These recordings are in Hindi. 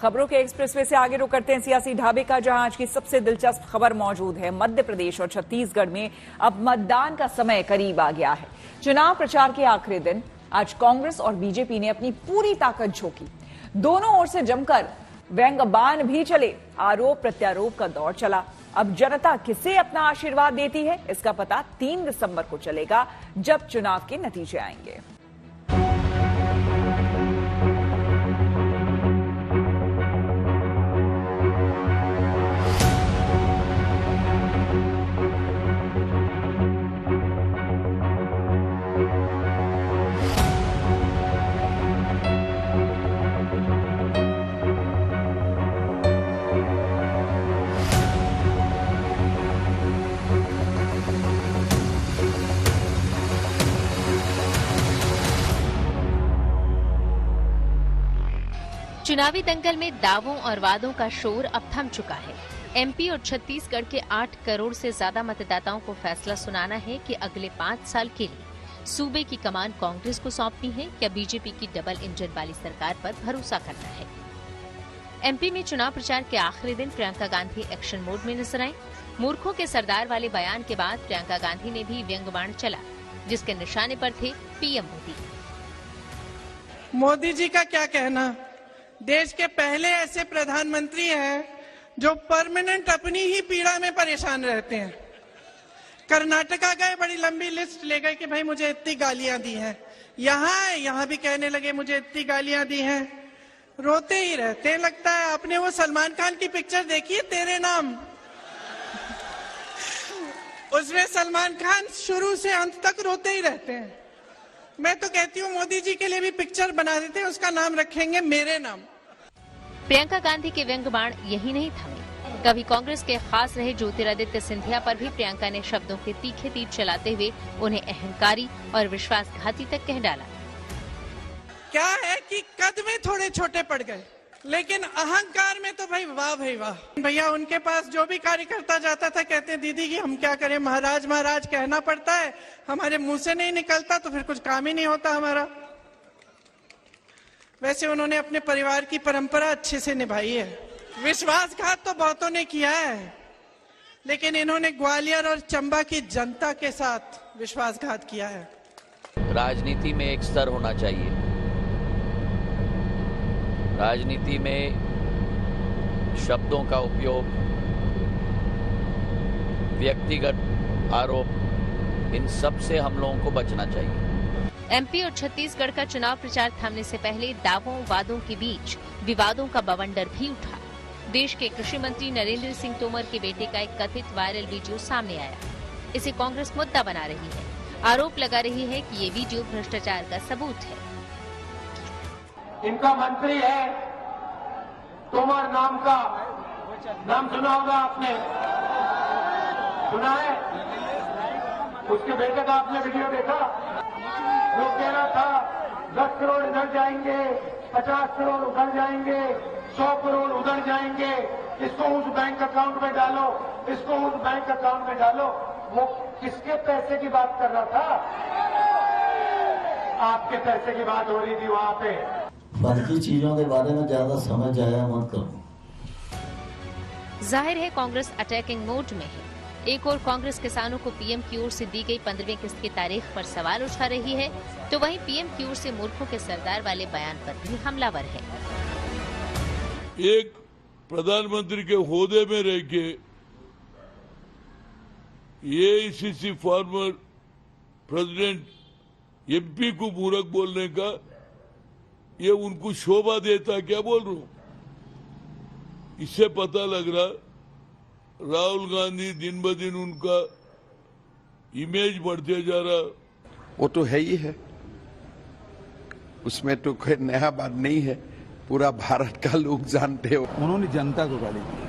खबरों के एक्सप्रेसवे से आगे रुक करते हैं सियासी ढाबे का, जहां आज की सबसे दिलचस्प खबर मौजूद है। मध्य प्रदेश और छत्तीसगढ़ में अब मतदान का समय करीब आ गया है। चुनाव प्रचार के आखिरी दिन आज कांग्रेस और बीजेपी ने अपनी पूरी ताकत झोंकी। दोनों ओर से जमकर व्यंग्यबाण भी चले, आरोप प्रत्यारोप का दौर चला। अब जनता किसे अपना आशीर्वाद देती है, इसका पता 3 दिसंबर को चलेगा, जब चुनाव के नतीजे आएंगे। चुनावी दंगल में दावों और वादों का शोर अब थम चुका है। एमपी और छत्तीसगढ़ के 8 करोड़ से ज्यादा मतदाताओं को फैसला सुनाना है कि अगले 5 साल के लिए सूबे की कमान कांग्रेस को सौंपनी है या बीजेपी की डबल इंजन वाली सरकार पर भरोसा करना है। एमपी में चुनाव प्रचार के आखिरी दिन प्रियंका गांधी एक्शन मोड में नजर आईं। मूर्खों के सरदार वाले बयान के बाद प्रियंका गांधी ने भी व्यंग्यबाण चला, जिसके निशाने पर थे पीएम मोदी। मोदी जी का क्या कहना, देश के पहले ऐसे प्रधानमंत्री हैं जो परमानेंट अपनी ही पीड़ा में परेशान रहते हैं। कर्नाटका गए, बड़ी लंबी लिस्ट ले गए कि भाई मुझे इतनी गालियां दी हैं। यहाँ भी कहने लगे मुझे इतनी गालियां दी हैं। रोते ही रहते हैं। लगता है आपने वो सलमान खान की पिक्चर देखी है, तेरे नाम। उसमें सलमान खान शुरू से अंत तक रोते ही रहते हैं। मैं तो कहती हूँ मोदी जी के लिए भी पिक्चर बना देते हैं, उसका नाम रखेंगे मेरे नाम। प्रियंका गांधी के व्यंग्यबाण यही नहीं थमे। कभी कांग्रेस के खास रहे ज्योतिरादित्य सिंधिया पर भी प्रियंका ने शब्दों के तीखे तीर चलाते हुए उन्हें अहंकारी और विश्वासघाती तक कह डाला। क्या है कि कद में थोड़े छोटे पड़ गए, लेकिन अहंकार में तो भाई वाह भाई वाह। भैया उनके पास जो भी कार्यकर्ता जाता था कहते दीदी की हम क्या करें, महाराज महाराज कहना पड़ता है, हमारे मुंह से नहीं निकलता तो फिर कुछ काम ही नहीं होता हमारा। वैसे उन्होंने अपने परिवार की परंपरा अच्छे से निभाई है। विश्वासघात तो बहुतों ने किया है, लेकिन इन्होंने ग्वालियर और चंबा की जनता के साथ विश्वासघात किया है। राजनीति में एक स्तर होना चाहिए। राजनीति में शब्दों का उपयोग, व्यक्तिगत आरोप, इन सब से हम लोगों को बचना चाहिए। एमपी और छत्तीसगढ़ का चुनाव प्रचार थमने से पहले दावों वादों के बीच विवादों का बवंडर भी उठा। देश के कृषि मंत्री नरेंद्र सिंह तोमर के बेटे का एक कथित वायरल वीडियो सामने आया। इसे कांग्रेस मुद्दा बना रही है। आरोप लगा रही है कि ये वीडियो भ्रष्टाचार का सबूत है। इनका मंत्री है तोमर नाम का, नाम सुना होगा आपने, सुना है? उसके बेटे का आपने वीडियो देखा? वो कह रहा था 10 करोड़ इधर जाएंगे, 50 करोड़ उधर जाएंगे, 100 करोड़ उधर जाएंगे, इसको उस बैंक अकाउंट में डालो, इसको उस बैंक अकाउंट में डालो। वो किसके पैसे की बात कर रहा था? आपके पैसे की बात हो रही थी वहां पे। बाकी चीजों के बारे में ज्यादा समझ आया मत करो। जाहिर है कांग्रेस अटैकिंग मोड में है। एक और कांग्रेस किसानों को पीएम की ओर से दी गई 15वीं किस्त की तारीख पर सवाल उठा रही है, तो वहीं पीएम की ओर से मूर्खों के सरदार वाले बयान पर भी हमलावर है। एक प्रधानमंत्री के ओहदे में रह के एआईसीसी फॉर्मर प्रेसिडेंट एमपी को मूर्ख बोलने का ये उनको शोभा देता, क्या बोल रहा हूं? इससे पता लग रहा राहुल गांधी दिन ब दिन उनका इमेज बढ़ते जा रहा। वो तो है ही है, उसमें तो कोई नया बात नहीं है, पूरा भारत का लोग जानते हो। उन्होंने जनता को गाली दी,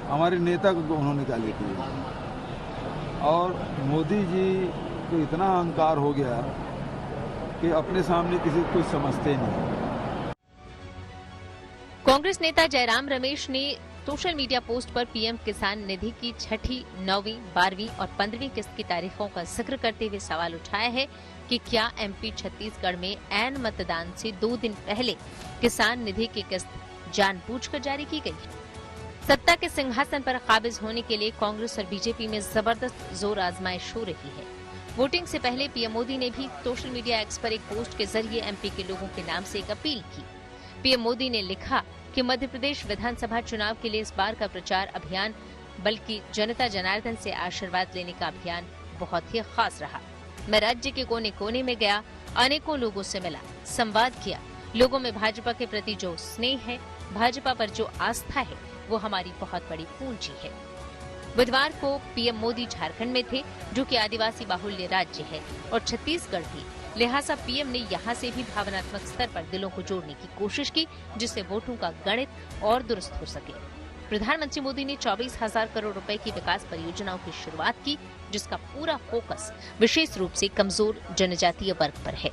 हमारे नेता को उन्होंने गाली दी, और मोदी जी को इतना अहंकार हो गया कि अपने सामने किसी को समझते नहीं। कांग्रेस नेता जयराम रमेश ने सोशल मीडिया पोस्ट पर पीएम किसान निधि की 6ठी, 9वीं, 12वीं और 15वीं किस्त की तारीखों का जिक्र करते हुए सवाल उठाया है कि क्या एमपी छत्तीसगढ़ में ऐन मतदान से 2 दिन पहले किसान निधि की किस्त जानबूझकर जारी की गई। सत्ता के सिंहासन पर काबिज होने के लिए कांग्रेस और बीजेपी में जबरदस्त जोर आजमाइश हो रही है। वोटिंग से पहले पीएम मोदी ने भी सोशल मीडिया एक्स पर एक पोस्ट के जरिए एमपी के लोगों के नाम से एक अपील की। पीएम मोदी ने लिखा कि मध्य प्रदेश विधानसभा चुनाव के लिए इस बार का प्रचार अभियान बल्कि जनता जनार्दन से आशीर्वाद लेने का अभियान बहुत ही खास रहा। मैं राज्य के कोने कोने में गया, अनेकों लोगों से मिला, संवाद किया। लोगों में भाजपा के प्रति जो स्नेह है, भाजपा पर जो आस्था है, वो हमारी बहुत बड़ी पूंजी है। बुधवार को पीएम मोदी झारखंड में थे, जो कि आदिवासी बाहुल्य राज्य है, और छत्तीसगढ़ भी। लिहाजा पीएम ने यहां से भी भावनात्मक स्तर पर दिलों को जोड़ने की कोशिश की, जिससे वोटों का गणित और दुरुस्त हो सके। प्रधानमंत्री मोदी ने 24,000 करोड़ रुपए की विकास परियोजनाओं की शुरुआत की, जिसका पूरा फोकस विशेष रूप से कमजोर जनजातीय वर्ग पर है।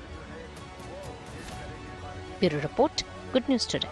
Bureau report, good news today.